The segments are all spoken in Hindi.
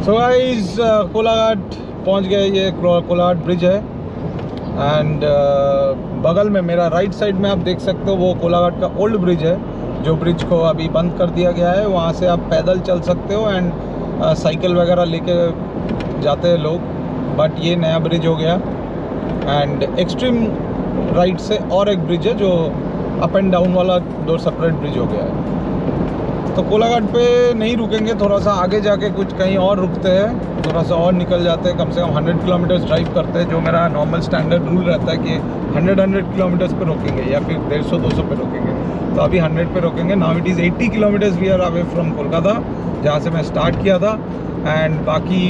सो गाइस कोलाघाट पहुंच गए। ये कोलाघाट ब्रिज है एंड बगल में मेरा राइट साइड में आप देख सकते हो वो कोलाघाट का ओल्ड ब्रिज है, जो ब्रिज को अभी बंद कर दिया गया है। वहाँ से आप पैदल चल सकते हो एंड साइकिल वगैरह लेके जाते हैं लोग, बट ये नया ब्रिज हो गया। एंड एक्सट्रीम राइट से और एक ब्रिज है जो अप एंड डाउन वाला, दो सेपरेट ब्रिज हो गया है। तो कोलाघाट पे नहीं रुकेंगे, थोड़ा सा आगे जाके कुछ कहीं और रुकते हैं, थोड़ा सा और निकल जाते हैं। कम से कम 100 किलोमीटर्स ड्राइव करते हैं, जो मेरा नॉर्मल स्टैंडर्ड रूल रहता है कि 100 किलोमीटर्स पे रोकेंगे या फिर 150-200 पे रोकेंगे। तो अभी 100 पे रोकेंगे। Now it is 80 kilometres we are away from Kolkata, जहाँ से मैं स्टार्ट किया था। एंड बाकी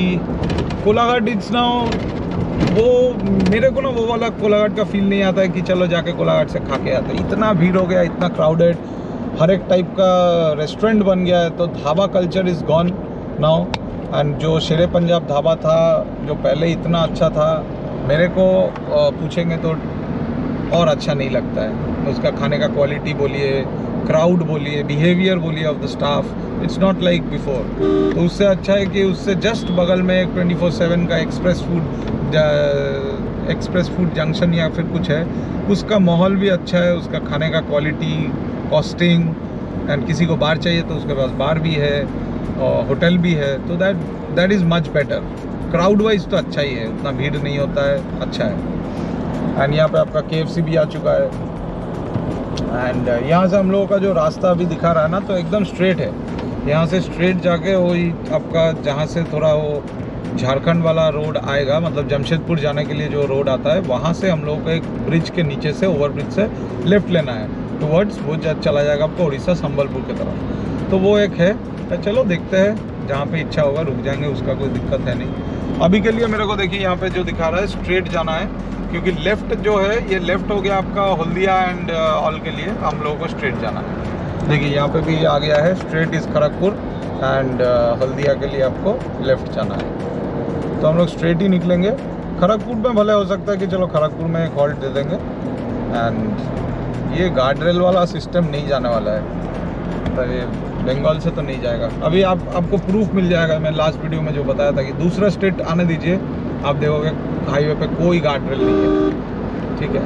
कोलाघाट इट्स नाउ वो, मेरे को ना वो वाला कोलाघाट का फील नहीं आता है कि चलो जाके कोलाघाट से खा के आते। इतना भीड़ हो गया, इतना क्राउडेड, हर एक टाइप का रेस्टोरेंट बन गया है। तो dhaba culture is gone now. And जो शेरे पंजाब ढाबा था, जो पहले इतना अच्छा था, मेरे को पूछेंगे तो और अच्छा नहीं लगता है। उसका खाने का क्वालिटी बोलिए, क्राउड बोलिए, बिहेवियर बोलिए of the staff, it's not like before. तो उससे अच्छा है कि उससे जस्ट बगल में एक 24/7 का एक्सप्रेस फूड जंक्शन या फिर कुछ है। उसका माहौल भी अच्छा है, उसका खाने का क्वालिटी, कॉस्टिंग, एंड किसी को बार चाहिए तो उसके पास बार भी है और होटल भी है। तो that is much better. Crowd wise तो अच्छा ही है, उतना भीड़ नहीं होता है, अच्छा है। एंड यहाँ पे आपका KFC भी आ चुका है। एंड यहाँ से हम लोगों का जो रास्ता अभी दिखा रहा है ना, तो एकदम स्ट्रेट है। यहाँ से स्ट्रेट जाके वही आपका जहाँ से थोड़ा वो झारखंड वाला रोड आएगा, मतलब जमशेदपुर जाने के लिए जो रोड आता है, वहाँ से हम लोगों को एक ब्रिज के नीचे से, ओवर ब्रिज से लेफ़्ट लेना है टुवर्ड्स, वो चला जाएगा आपको उड़ीसा संबलपुर की तरफ। तो वो एक है। तो चलो देखते हैं, जहाँ पे इच्छा होगा रुक जाएंगे, उसका कोई दिक्कत है नहीं। अभी के लिए मेरे को देखिए यहाँ पे जो दिखा रहा है स्ट्रेट जाना है, क्योंकि लेफ़्ट जो है ये लेफ़्ट हो गया आपका हल्दिया एंड ऑल के लिए, हम लोगों को स्ट्रेट जाना है। देखिए यहाँ पे भी आ गया है straight is Kharagpur and Haldia के लिए आपको लेफ़्ट जाना है। तो हम लोग स्ट्रेट ही निकलेंगे। खड़गपुर में भले हो सकता है कि चलो खड़गपुर में एक हॉल्ट दे देंगे। एंड ये गार्ड रेल वाला सिस्टम नहीं जाने वाला है, तो ये बंगाल से तो नहीं जाएगा। अभी आपको प्रूफ मिल जाएगा, मैं लास्ट वीडियो में जो बताया था कि दूसरा स्टेट आने दीजिए, आप देखोगे हाईवे पे कोई गार्ड रेल नहीं है। ठीक है,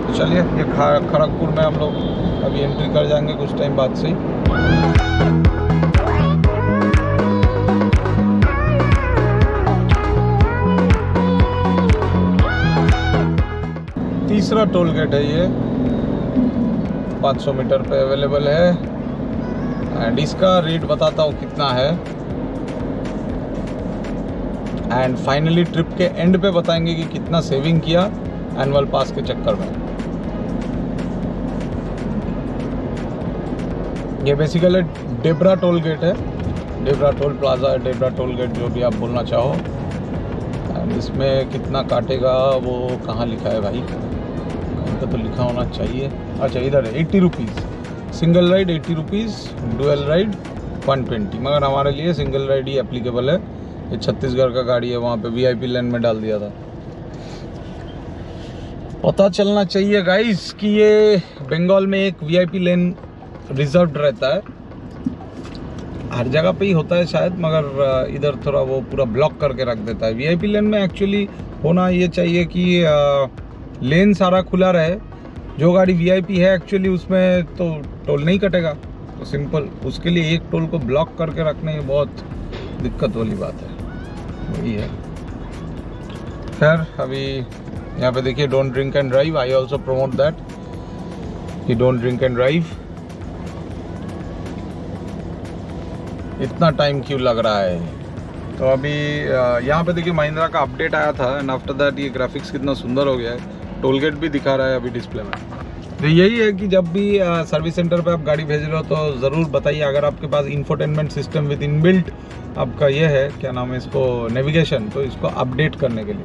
तो चलिए ये खड़गपुर में हम लोग अभी एंट्री कर जाएंगे कुछ टाइम बाद से ही। तीसरा टोल गेट है ये, 500 मीटर पे अवेलेबल है। एंड इसका रेट बताता हूँ कितना है। एंड फाइनली ट्रिप के एंड पे बताएंगे कि कितना सेविंग किया एनुअल पास के चक्कर में। ये बेसिकली डेबरा टोल गेट है, डेबरा टोल प्लाजा है, डेबरा टोल गेट, जो भी आप बोलना चाहो। एंड इसमें कितना काटेगा वो कहाँ लिखा है भाई, कहीं पे तो लिखा होना चाहिए। अच्छा इधर है, 80 rupees single ride, 80 rupees dual ride 120। मगर हमारे लिए सिंगल राइड ही एप्लीकेबल है। ये छत्तीसगढ़ का गाड़ी है, वहाँ पे VIP लेन में डाल दिया था। पता चलना चाहिए गाइस कि ये बंगाल में एक VIP लेन रिजर्व्ड रहता है, हर जगह पे ही होता है शायद, मगर इधर थोड़ा वो पूरा ब्लॉक करके रख देता है। VIP लेन में एक्चुअली होना ये चाहिए कि लेन सारा खुला रहे। जो गाड़ी VIP है एक्चुअली उसमें तो टोल नहीं कटेगा, तो सिंपल उसके लिए एक टोल को ब्लॉक करके रखने में बहुत दिक्कत वाली बात है, वही है। खैर अभी यहाँ पे देखिए don't drink and drive, I also promote that कि डोंट ड्रिंक एंड ड्राइव। इतना टाइम क्यों लग रहा है? तो अभी यहाँ पे देखिए महिंद्रा का अपडेट आया था एंड आफ्टर दैट ये ग्राफिक्स कितना सुंदर हो गया है। टोल गेट भी दिखा रहा है अभी डिस्प्ले में। तो यही है कि जब भी सर्विस सेंटर पे आप गाड़ी भेज रहे हो तो ज़रूर बताइए, अगर आपके पास इंफोटेनमेंट सिस्टम विद इनबिल्ट आपका ये है, क्या नाम है इसको, नेविगेशन, तो इसको अपडेट करने के लिए,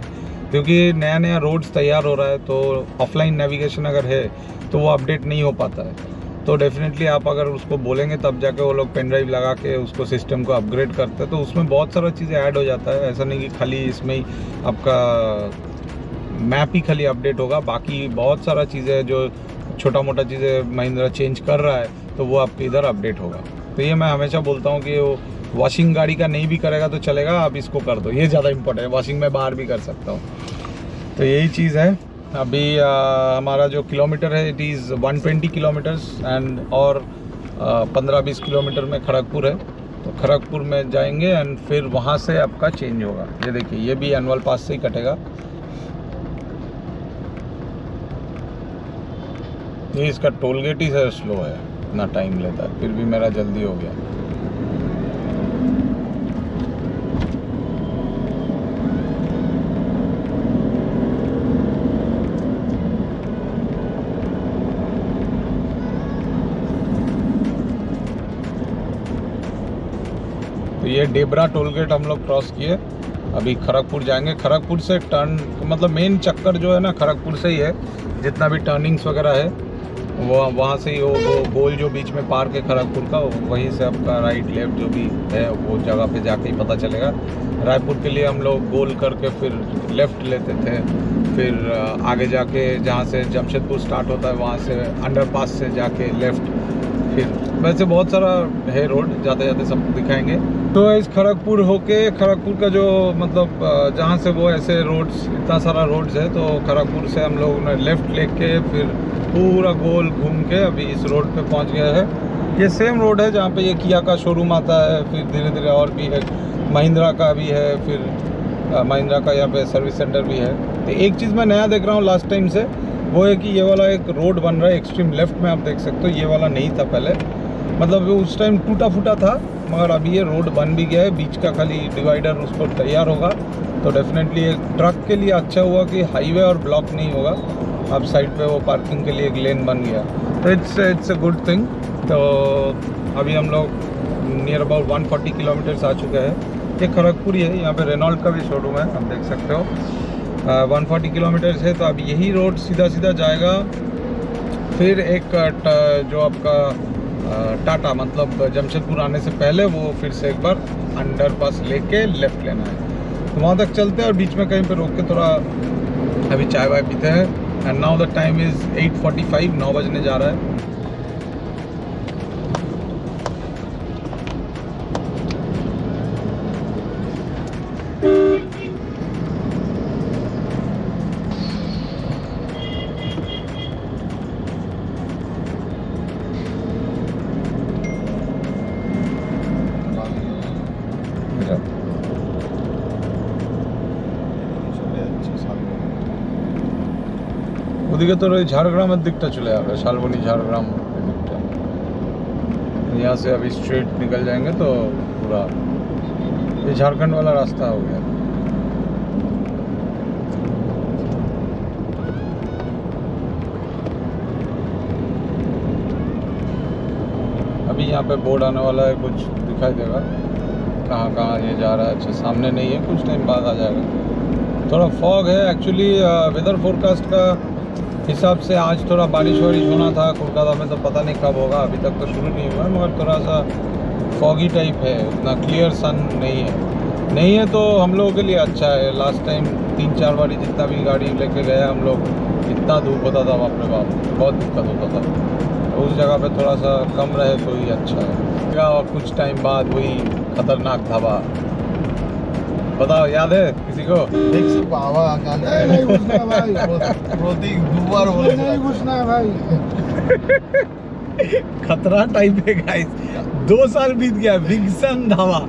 क्योंकि नया नया रोड्स तैयार हो रहा है, तो ऑफलाइन नेविगेशन अगर है तो वो अपडेट नहीं हो पाता है। तो डेफिनेटली आप अगर उसको बोलेंगे तब जाके वो लोग पेन ड्राइव लगा के उसको सिस्टम को अपग्रेड करते हैं। तो उसमें बहुत सारा चीज़ें ऐड हो जाता है, ऐसा नहीं कि खाली इसमें ही आपका मैप ही खाली अपडेट होगा, बाकी बहुत सारा चीज़ें जो छोटा मोटा चीज़ें महिंद्रा चेंज कर रहा है तो वो आपके इधर अपडेट होगा। तो ये मैं हमेशा बोलता हूँ कि वो वॉशिंग गाड़ी का नहीं भी करेगा तो चलेगा, आप इसको कर दो, ये ज़्यादा इम्पोर्टेंट है। वॉशिंग मैं बाहर भी कर सकता हूँ, तो यही चीज़ है। अभी हमारा जो किलोमीटर है इट इज़ 120 किलोमीटर्स एंड और 15-20 किलोमीटर में खड़गपुर है, तो खड़गपुर में जाएंगे एंड फिर वहाँ से आपका चेंज होगा। ये देखिए, ये भी एनुअल पास से ही कटेगा। ये इसका टोल गेट ही से स्लो है, इतना टाइम लेता है, फिर भी मेरा जल्दी हो गया। तो ये डेबरा टोल गेट हम लोग क्रॉस किए, अभी खड़गपुर जाएंगे। खड़गपुर से टर्न, मतलब मेन चक्कर जो है ना खड़गपुर से ही है, जितना भी टर्निंग्स वगैरह है वो वहाँ से ही, वो गोल जो बीच में पार्क है खड़गपुर का, वहीं से आपका राइट लेफ्ट जो भी है वो जगह पे जाके ही पता चलेगा। रायपुर के लिए हम लोग गोल करके फिर लेफ़्ट लेते थे, फिर आगे जाके जहाँ से जमशेदपुर स्टार्ट होता है वहाँ से अंडरपास से जाके लेफ़्ट, फिर वैसे बहुत सारा है रोड, जाते जाते सब दिखाएंगे। तो इस खड़गपुर होके, खड़गपुर का जो मतलब जहाँ से वो ऐसे रोड्स, इतना सारा रोड्स है, तो खड़गपुर से हम लोग ने लेफ़्ट लेके फिर पूरा गोल घूम के अभी इस रोड पे पहुँच गए हैं। ये सेम रोड है जहाँ पे ये किया का शोरूम आता है, फिर धीरे धीरे और भी है, महिंद्रा का भी है, फिर महिंद्रा का यहाँ पे सर्विस सेंटर भी है। तो एक चीज़ मैं नया देख रहा हूँ लास्ट टाइम से, वो है कि ये वाला एक रोड बन रहा है एक्सट्रीम लेफ्ट में, आप देख सकते हो। ये वाला नहीं था पहले, मतलब उस टाइम टूटा फूटा था, मगर अभी ये रोड बन भी गया है। बीच का खाली डिवाइडर उस पर तैयार होगा, तो डेफिनेटली एक ट्रक के लिए अच्छा हुआ कि हाईवे और ब्लॉक नहीं होगा। अब साइड पे वो पार्किंग के लिए एक लेन बन गया, तो इट्स अ गुड थिंग। तो अभी हम लोग नियर अबाउट 140 किलोमीटर्स आ चुके हैं। ये खड़गपुर ही है, यहाँ पे रेनॉल्ट का भी शोरूम है, आप देख सकते हो। 140 किलोमीटर्स है, तो अब यही रोड सीधा सीधा जाएगा। फिर एक जो आपका टाटा, मतलब जमशेदपुर आने से पहले, वो फिर से एक बार अंडरपास लेके लेफ़्ट लेना है, तो वहाँ तक चलते हैं। और बीच में कहीं पे रोक के थोड़ा अभी चाय वाय पीते हैं। And now the time is 8:45, 9 बजने जा रहा है। ওদিকে তোর ওই ঝাড়গ্রামের দিকটা চলে যাবে, শালবনী ঝাড়গ্রাম দিকটা। यहाँ से अभी स्ट्रेट निकल जाएंगे तो पूरा ये झारखंड वाला रास्ता हो गया। अभी यहाँ पे बोर्ड आने वाला है, कुछ दिखाई देगा कहाँ कहाँ ये जा रहा है। अच्छा, सामने नहीं है, कुछ टाइम बाद आ जाएगा। थोड़ा फॉग है एक्चुअली। वेदर फोरकास्ट का हिसाब से आज थोड़ा बारिश वारिश होना था कोलकाता में, तो पता नहीं कब होगा, अभी तक तो शुरू नहीं हुआ, मगर थोड़ा सा फॉगी टाइप है, उतना क्लियर सन नहीं है तो हम लोगों के लिए अच्छा है। लास्ट टाइम 3-4 बारी जितना भी गाड़ी लेके गए हम लोग, इतना धूप होता था, बाप रे बाप, बहुत दिक्कत होता था। तो उस जगह पे थोड़ा सा कम रहे तो ही अच्छा है। और कुछ टाइम बाद वही खतरनाक ढाबा, बताओ याद है किसी को? खतरा टाइप है गाइस। 2 साल बीत गया, विंसन ढाबा,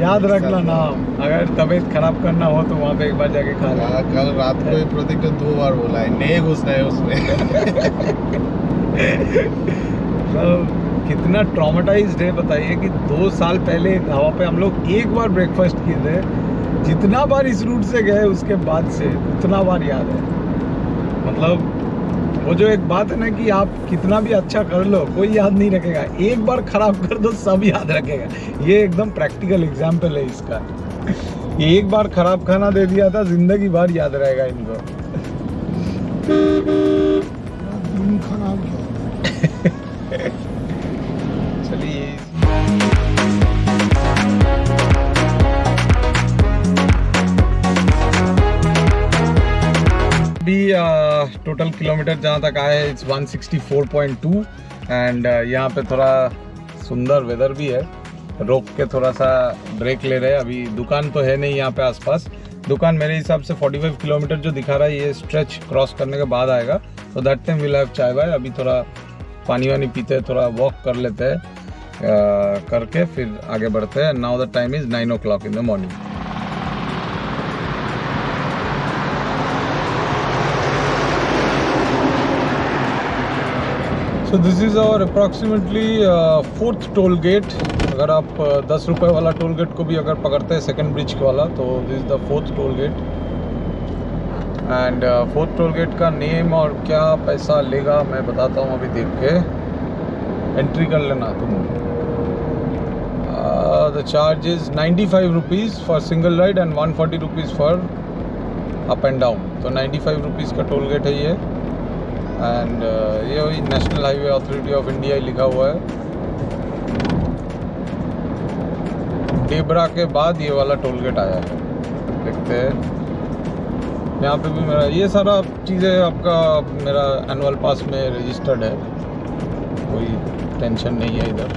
याद रखना नाम। अगर तबीयत खराब करना हो तो वहाँ पे एक बार जाके खा लेना। कल रात को प्रतीक ने 2 बार बोला है, नहीं घुसना है उसमें। कितना ट्रॉमेटाइज्ड है बताइए कि 2 साल पहले ढाबा पे हम लोग एक बार ब्रेकफास्ट किए थे। जितना बार इस रूट से गए उसके बाद से उतना बार याद है। मतलब वो जो एक बात है ना कि आप कितना भी अच्छा कर लो कोई याद नहीं रखेगा, एक बार खराब कर दो सब याद रखेगा। ये एकदम प्रैक्टिकल एग्जाम्पल है इसका। ये एक बार खराब खाना दे दिया था, जिंदगी भर याद रहेगा इनको। चलिए अभी टोटल किलोमीटर जहाँ तक आए हैं इट्स 164.2 एंड यहाँ पे थोड़ा सुंदर वेदर भी है। रोक के थोड़ा सा ब्रेक ले रहे हैं। अभी दुकान तो है नहीं यहाँ पे आसपास। दुकान मेरे हिसाब से 45 किलोमीटर जो दिखा रहा है ये स्ट्रेच क्रॉस करने के बाद आएगा। तो दैट टाइम विल हैव चाय बाय। अभी थोड़ा पानी वानी पीते हैं, थोड़ा वॉक कर लेते हैं, करके फिर आगे बढ़ते हैं। Now the time is 9 o'clock in the morning. So this is our approximately 4th toll gate. अगर आप 10 रुपये वाला टोल गेट को भी अगर पकड़ते हैं सेकंड ब्रिज वाला, तो this is the 4th toll gate. And 4th toll gate का नेम और क्या पैसा लेगा मैं बताता हूँ अभी देख के। एंट्री कर लेना तुम। The charge is 95 rupees for single ride and 140 rupees for up and down. तो 95 रुपीज़ का टोल गेट है ये। एंड ये वही national highway authority of India ही लिखा हुआ है। डेबरा के बाद ये वाला टोल गेट आया है, देखते हैं। यहाँ पे भी मेरा ये सारा चीज़ें आपका मेरा एनुअल पास में रजिस्टर्ड है, कोई टेंशन नहीं है इधर।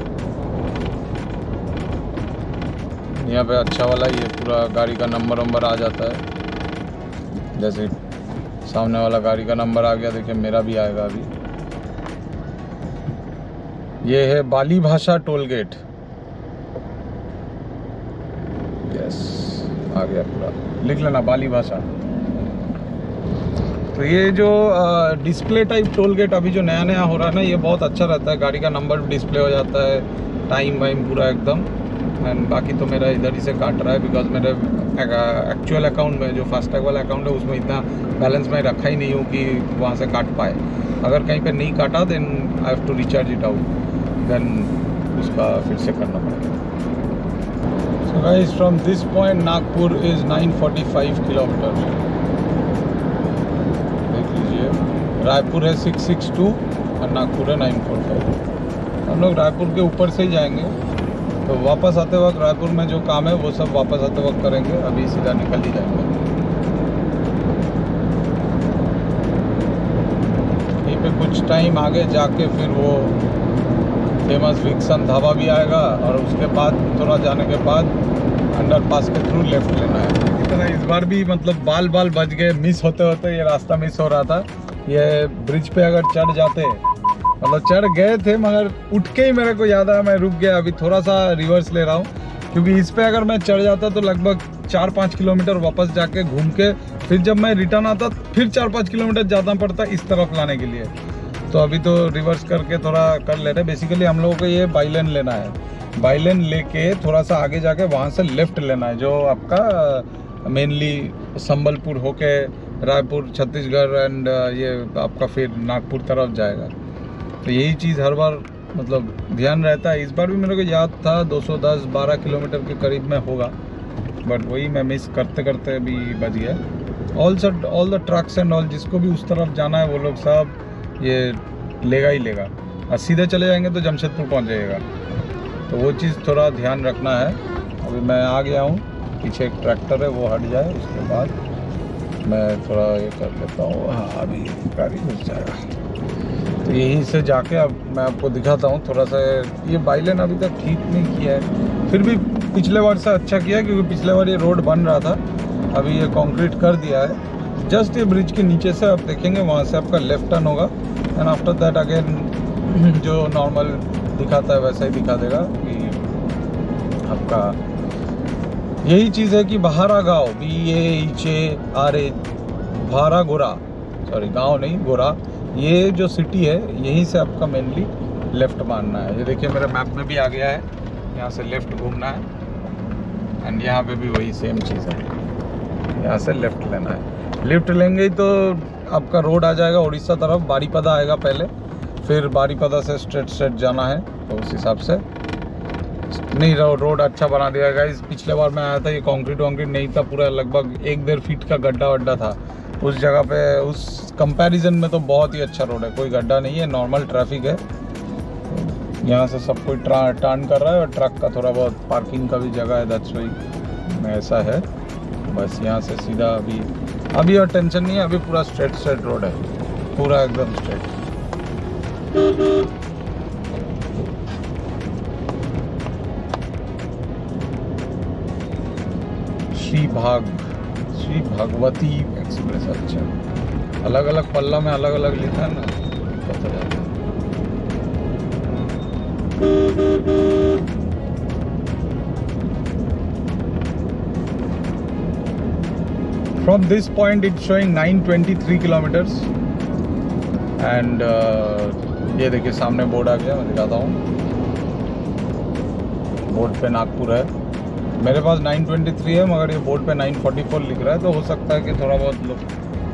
यहाँ पे अच्छा वाला ये पूरा गाड़ी का नंबर आ जाता है। जैसे सामने वाला गाड़ी का नंबर आ गया, देखिए मेरा भी आएगा अभी। ये है बाली भाषा टोल गेट। यस, आ गया पूरा, लिख लेना बाली भाषा। तो ये जो डिस्प्ले टाइप टोल गेट अभी जो नया हो रहा है ना, ये बहुत अच्छा रहता है। गाड़ी का नंबर डिस्प्ले हो जाता है, टाइम वाइम पूरा एकदम। एंड बाकी तो मेरा इधर ही से काट रहा है, बिकॉज मेरे एक्चुअल अकाउंट में जो फास्टैग वाला अकाउंट है उसमें इतना बैलेंस मैं रखा ही नहीं हूँ कि वहाँ से काट पाए। अगर कहीं पे नहीं काटा then I have to recharge it out, then उसका फिर से करना पड़ेगा। So guys, from this point Nagpur is 945 kilometre. देख लीजिए, रायपुर है 662 और नागपुर है 945। हम लोग रायपुर के ऊपर से ही जाएंगे, तो वापस आते वक्त रायपुर में जो काम है वो सब वापस आते वक्त करेंगे। अभी सीधा निकल ही जाएंगे। यहीं पे कुछ टाइम आगे जाके फिर वो फेमस विक्सन ढाबा भी आएगा, और उसके बाद थोड़ा जाने के बाद अंडरपास के थ्रू लेफ्ट लेना है। इतना इस बार भी मतलब बाल बच गए, मिस होते ये रास्ता मिस हो रहा था। ये ब्रिज पे अगर चढ़ जाते, मतलब चढ़ गए थे मगर उठ के ही मेरे को याद आया, मैं रुक गया। अभी थोड़ा सा रिवर्स ले रहा हूँ, क्योंकि इस पे अगर मैं चढ़ जाता तो लगभग 4-5 किलोमीटर वापस जाके घूम के फिर जब मैं रिटर्न आता फिर 4-5 किलोमीटर जाना पड़ता इस तरफ लाने के लिए। तो अभी तो रिवर्स करके थोड़ा कर ले रहे। बेसिकली हम लोगों को ये बाईलेन लेना है। बाईलेन लेके थोड़ा सा आगे जाके वहाँ से लेफ्ट लेना है, जो आपका मेनली संबलपुर होके रायपुर, छत्तीसगढ़ एंड ये आपका फिर नागपुर तरफ जाएगा। तो यही चीज़ हर बार मतलब ध्यान रहता है। इस बार भी मेरे को याद था 210-12 किलोमीटर के करीब में होगा, बट वही मैं मिस करते करते भी बच गया। All the trucks and all, जिसको भी उस तरफ जाना है वो लोग सब ये लेगा ही लेगा। और सीधे चले जाएंगे तो जमशेदपुर पहुंच जाएगा। तो वो चीज़ थोड़ा ध्यान रखना है। अभी मैं आ गया हूँ, पीछे एक ट्रैक्टर है वो हट जाए, उसके बाद मैं थोड़ा ये कर लेता हूँ। हाँ, अभी गाड़ी घुस जाएगा। तो यहीं से जाके अब मैं आपको दिखाता हूँ थोड़ा सा। ये बाईलेन अभी तक ठीक नहीं किया है, फिर भी पिछले बार से अच्छा किया है, क्योंकि पिछले बार ये रोड बन रहा था, अभी ये कंक्रीट कर दिया है। जस्ट ये ब्रिज के नीचे से आप देखेंगे, वहाँ से आपका लेफ्ट टर्न होगा एंड आफ्टर दैट अगेन जो नॉर्मल दिखाता है वैसा ही दिखा देगा कि आपका यही चीज़ है कि बहारा गाँव, BAHARA, भारा गोरा, सॉरी गाँव नहीं गोरा, ये जो सिटी है यहीं से आपका मेनली लेफ़्ट मारना है। ये देखिए मेरे मैप में भी आ गया है, यहाँ से लेफ़्ट घूमना है। एंड यहाँ पे भी वही सेम चीज़ है, यहाँ से लेफ़्ट लेना है। लेफ़्ट लेंगे ही तो आपका रोड आ जाएगा उड़ीसा तरफ, बारीपदा आएगा पहले, फिर बारीपदा से स्ट्रेट जाना है। तो उस हिसाब से नहीं, रोड अच्छा बना दिया गाइस। पिछले बार मैं आया था ये कंक्रीट नहीं था, पूरा लगभग 1-1.5 फीट का गड्ढा था उस जगह पे। उस कंपैरिजन में तो बहुत ही अच्छा रोड है, कोई गड्ढा नहीं है, नॉर्मल ट्रैफिक है। यहाँ से सब कोई टर्न कर रहा है और ट्रक का थोड़ा बहुत पार्किंग का भी जगह है, दैट्स वाई ऐसा है। बस यहाँ से सीधा अभी और टेंशन नहीं है, अभी पूरा स्ट्रेट रोड है, पूरा एकदम स्ट्रेट। श्री भागवती एक्सप्रेस। अच्छा, अलग अलग पल्ला में अलग अलग लिखा है ना, पता जाता है। From this point it's showing 923 kilometers and ये देखिए सामने बोर्ड आ गया, मैं दिखाता हूँ। बोर्ड पे नागपुर है, मेरे पास 923 है मगर ये बोर्ड पे 944 लिख रहा है, तो हो सकता है कि थोड़ा बहुत लोग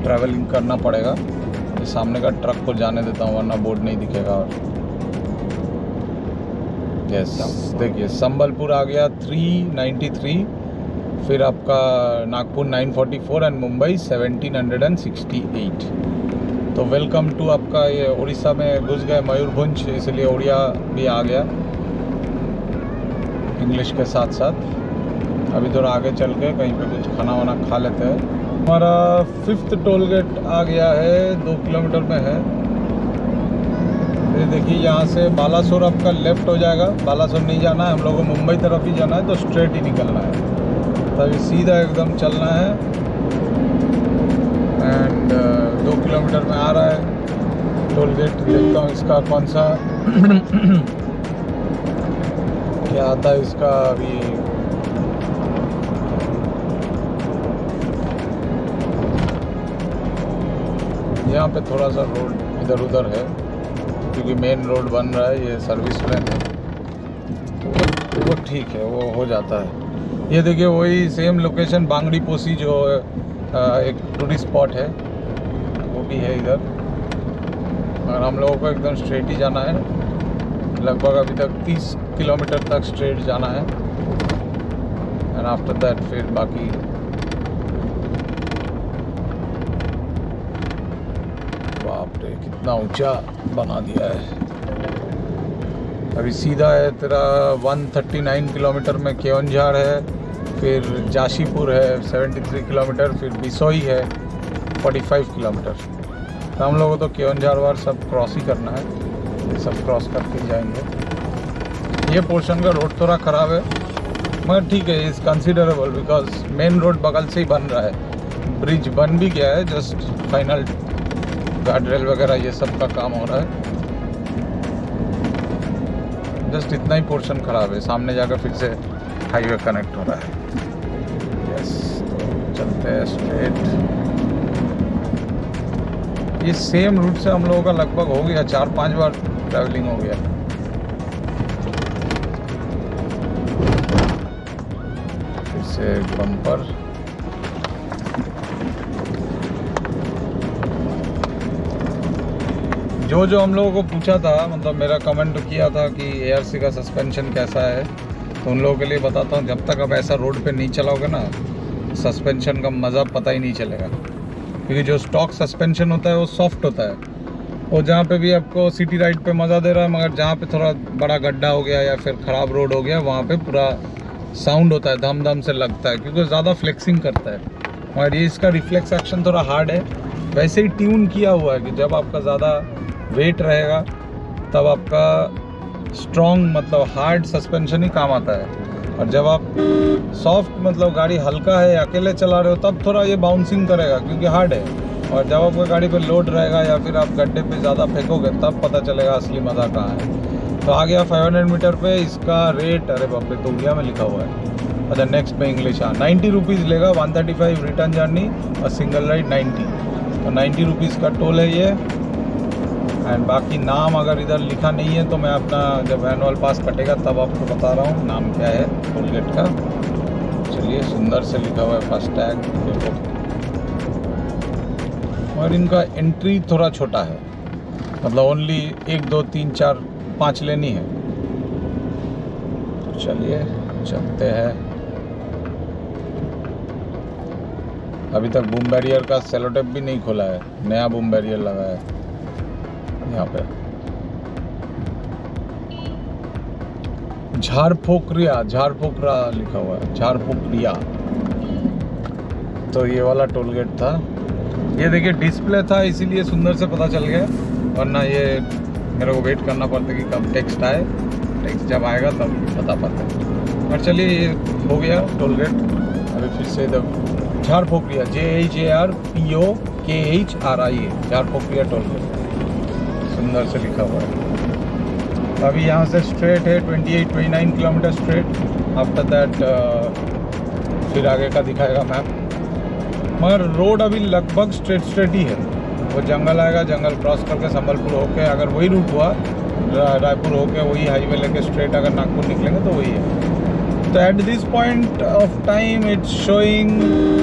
ट्रैवलिंग करना पड़ेगा। ये सामने का ट्रक को जाने देता हूँ वरना बोर्ड नहीं दिखेगा। और यस देखिए संबलपुर आ गया 393, फिर आपका नागपुर 944 एंड मुंबई 1768। तो वेलकम टू आपका ये उड़ीसा में घुस गए मयूरभंज, इसलिए उड़िया भी आ गया इंग्लिश के साथ साथ। अभी थोड़ा आगे चल के कहीं पे कुछ खाना वाना खा लेते हैं। हमारा 5th टोल गेट आ गया है, 2 किलोमीटर में है। ये देखिए यहाँ से बालासोर आपका लेफ्ट हो जाएगा, बालासोर नहीं जाना है हम लोगों को, मुंबई तरफ ही जाना है, तो स्ट्रेट ही निकलना है, तभी सीधा एकदम चलना है। एंड 2 किलोमीटर में आ रहा है टोल गेट। देखता हूँ इसका कौन सा क्या आता है इसका। अभी यहाँ पे थोड़ा सा रोड इधर उधर है क्योंकि मेन रोड बन रहा है, ये सर्विस लेन है, तो वो ठीक है, वो हो जाता है। ये देखिए वही सेम लोकेशन बांगड़ी पोसी जो एक टूरिस्ट स्पॉट है वो भी है इधर, और हम लोगों को एकदम स्ट्रेट ही जाना है। लगभग अभी तक 30 किलोमीटर तक स्ट्रेट जाना है एंड आफ्टर दैट फिर बाकी। बाप रे कितना ऊंचा बना दिया है। अभी सीधा है तेरा 139 किलोमीटर में केवंझार है, फिर जाशीपुर है 73 किलोमीटर, फिर बिसोई है 45 किलोमीटर। तो हम लोगों को तो केवंझार वार सब क्रॉस ही करना है, ये सब क्रॉस करके जाएंगे। ये पोर्शन का रोड थोड़ा ख़राब है मगर ठीक है, is considerable because main road बगल से ही बन रहा है। ब्रिज बन भी गया है, जस्ट फाइनल गार्ड रेल वगैरह ये सब का काम हो रहा है। जस्ट इतना ही पोर्शन ख़राब है, सामने जाकर फिर से हाईवे कनेक्ट हो रहा है। यस, तो चलते हैं स्ट्रेट। ये सेम रूट से हम लोगों का लगभग हो गया 4-5 बार ट्रैवलिंग हो गया। फिर से बम्पर। जो हम लोगों को पूछा था, मतलब मेरा कमेंट किया था कि ARC का सस्पेंशन कैसा है, तो उन लोगों के लिए बताता हूँ, जब तक आप ऐसा रोड पे नहीं चलाओगे ना, सस्पेंशन का मज़ा पता ही नहीं चलेगा। क्योंकि जो स्टॉक सस्पेंशन होता है वो सॉफ्ट होता है, और जहाँ पे भी आपको सिटी राइड पे मज़ा दे रहा है, मगर जहाँ पे थोड़ा बड़ा गड्ढा हो गया या फिर ख़राब रोड हो गया, वहाँ पे पूरा साउंड होता है, धम धम से लगता है, क्योंकि ज़्यादा फ्लेक्सिंग करता है। और ये इसका रिफ्लेक्स एक्शन थोड़ा हार्ड है, वैसे ही ट्यून किया हुआ है कि जब आपका ज़्यादा वेट रहेगा तब आपका स्ट्रॉन्ग मतलब हार्ड सस्पेंशन ही काम आता है, और जब आप सॉफ्ट मतलब गाड़ी हल्का है अकेले चला रहे हो तब थोड़ा ये बाउंसिंग करेगा क्योंकि हार्ड है, और जब आपका गाड़ी पे लोड रहेगा या फिर आप गड्ढे पे ज़्यादा फेंकोगे तब पता चलेगा असली मज़ा कहाँ है। तो आ गया 500 मीटर पे, इसका रेट अरे बाप रे तो उड़िया में लिखा हुआ है। अच्छा नेक्स्ट में इंग्लिश, हाँ 90 रुपीज़ लेगा, 135 रिटर्न जर्नी और सिंगल राइड 90, तो 90 रुपीज़ का टोल है ये। एंड बाकी नाम अगर इधर लिखा नहीं है तो मैं अपना जब एनुअल पास कटेगा तब आपको बता रहा हूँ नाम क्या है टोल गेट का। चलिए सुंदर से लिखा हुआ है फास्टैग देखो, और इनका एंट्री थोड़ा छोटा है, मतलब ओनली 1 2 3 4 5 लेनी है। तो चलिए चलते हैं। अभी तक बूम बैरियर का सेलोटेप भी नहीं खोला है, नया बूम बैरियर लगा है यहाँ पे। झारपोखरा लिखा हुआ है, झारपोखरिया। तो ये वाला टोल गेट था, ये देखिए डिस्प्ले था इसीलिए सुंदर से पता चल गया, वरना ये मेरे को वेट करना पड़ता कि कब टेक्स्ट आए, टेक्स्ट जब आएगा तब बता पाते। और चलिए ये हो गया टोल गेट, अभी फिर से the Jharpokhariya JHARPOKHRIA Jharpokhariya toll gate सुंदर से लिखा हुआ है। अभी यहाँ से स्ट्रेट है 28-29 किलोमीटर स्ट्रेट। आफ्टर दैट फिर आगे का दिखाएगा मैप। मगर रोड अभी लगभग स्ट्रेट ही है। वो जंगल आएगा, जंगल क्रॉस करके संबलपुर होके अगर वही रूट हुआ रायपुर होके वही हाईवे लेके स्ट्रेट अगर नागपुर निकलेंगे तो वही है। तो at this point of time it's showing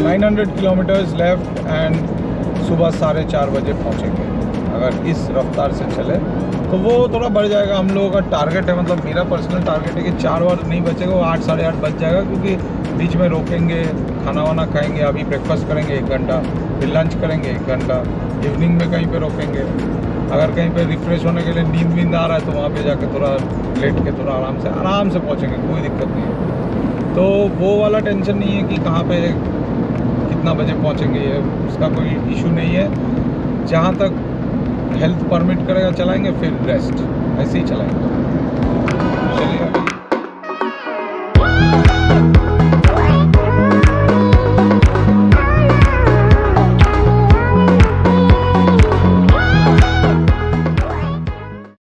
900 kilometres left and सुबह 4:30 बजे पहुँचेंगे। अगर इस रफ्तार से चले तो वो थोड़ा बढ़ जाएगा। हम लोगों का टारगेट है, मतलब मेरा पर्सनल टारगेट है कि 4 बार नहीं बचेगा, वो 8 साढ़े 8 बज जाएगा, क्योंकि बीच में रोकेंगे, खाना वाना खाएंगे, अभी ब्रेकफास्ट करेंगे 1 घंटा, फिर लंच करेंगे 1 घंटा, इवनिंग में कहीं पे रोकेंगे। अगर कहीं पे रिफ्रेश होने के लिए नींद आ रहा है तो वहाँ पे जाके थोड़ा लेट के थोड़ा आराम से पहुँचेंगे, कोई दिक्कत नहीं है। तो वो वाला टेंशन नहीं है कि कहाँ पे कितना बजे पहुँचेंगे, ये उसका कोई इशू नहीं है। जहाँ तक हेल्थ परमिट करेगा चलाएंगे, फिर रेस्ट ऐसे ही चलाएंगे। चलिए।